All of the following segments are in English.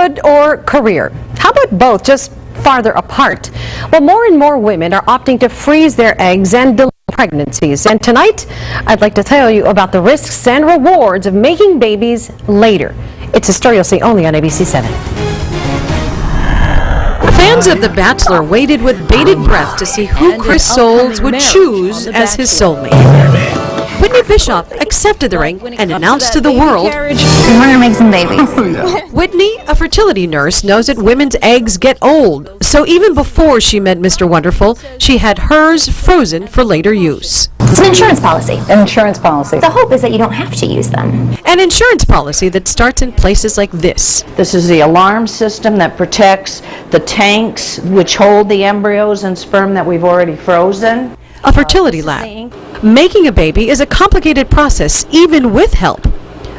motherhood or career? How about both, just farther apart? Well, more and more women are opting to freeze their eggs and delay pregnancies. And tonight, I'd like to tell you about the risks and rewards of making babies later. It's a story you'll see only on ABC 7. Fans of The Bachelor waited with bated breath to see who Chris Soules would choose as his soulmate. Whitney Bischoff accepted the ring and announced to the world, "We want to make some babies." Whitney, a fertility nurse, knows that women's eggs get old. So even before she met Mr. Wonderful, she had hers frozen for later use. It's an insurance policy. An insurance policy. The hope is that you don't have to use them. An insurance policy that starts in places like this. This is the alarm system that protects the tanks which hold the embryos and sperm that we've already frozen. A fertility lab. Making a baby is a complicated process, even with help.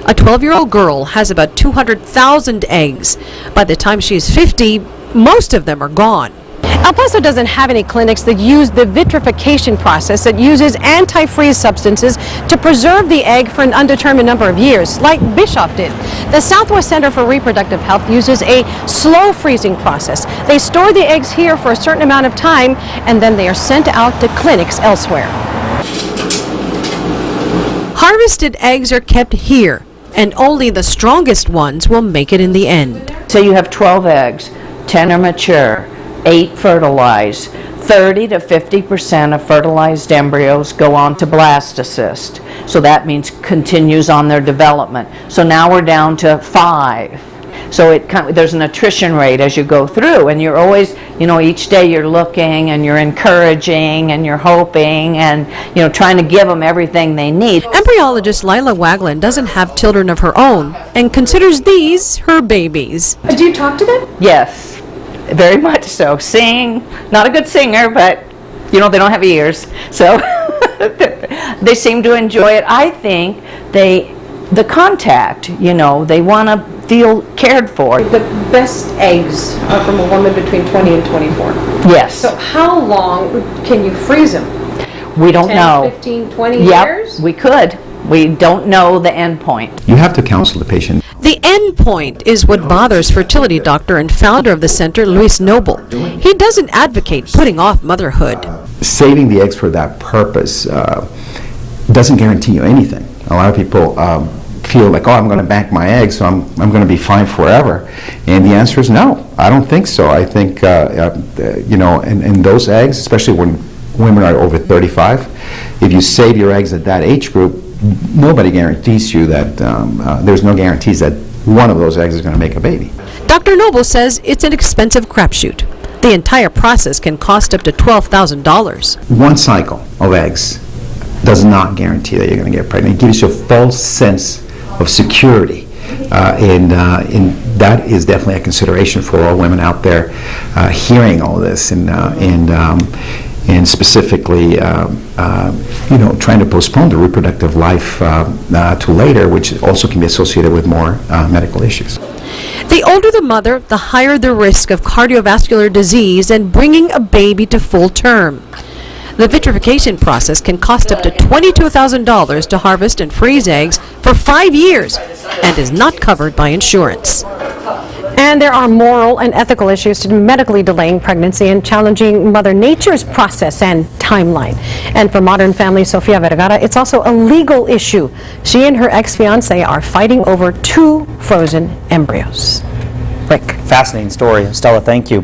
A 12-year-old girl has about 200,000 eggs. By the time she's 50, most of them are gone. El Paso doesn't have any clinics that use the vitrification process that uses antifreeze substances to preserve the egg for an undetermined number of years, like Bischoff did. The Southwest Center for Reproductive Health uses a slow freezing process. They store the eggs here for a certain amount of time, and then they are sent out to clinics elsewhere. Harvested eggs are kept here, and only the strongest ones will make it in the end. So you have 12 eggs, 10 are mature, 8 fertilize. 30 to 50% of fertilized embryos go on to blastocyst. So that means continues on their development. So now we're down to 5. So there's an attrition rate as you go through, and you're always, each day you're looking and you're encouraging and you're hoping and, trying to give them everything they need. Embryologist Lila Wagland doesn't have children of her own and considers these her babies. Do you talk to them? Yes, very much so. Sing, not a good singer, but, they don't have ears, so they seem to enjoy it. I think the contact, they want to feel cared for. The best eggs are from a woman between 20 and 24. Yes. So how long can you freeze them? We don't 10, know. 15, 20 Yep, years? we could. We don't know the end point. You have to counsel the patient. The end point is what bothers fertility doctor and founder of the center, Luis Noble. He doesn't advocate putting off motherhood. Saving the eggs for that purpose doesn't guarantee you anything. A lot of people feel like, I'm going to bank my eggs, so I'm going to be fine forever. And the answer is no. I don't think so. I think, and those eggs, especially when women are over 35, if you save your eggs at that age group, nobody guarantees you that, there's no guarantees that one of those eggs is going to make a baby. Dr. Noble says it's an expensive crapshoot. The entire process can cost up to $12,000. One cycle of eggs does not guarantee that you're going to get pregnant. It gives you a false sense of security, and that is definitely a consideration for all women out there hearing all this and specifically trying to postpone the reproductive life to later, which also can be associated with more medical issues. The older the mother, the higher the risk of cardiovascular disease and bringing a baby to full term. The vitrification process can cost up to $22,000 to harvest and freeze eggs for 5 years and is not covered by insurance. And there are moral and ethical issues to medically delaying pregnancy and challenging Mother Nature's process and timeline. And for Modern Family Sofia Vergara, it's also a legal issue. She and her ex-fiance are fighting over 2 frozen embryos. Rick. Fascinating story. Estela, thank you.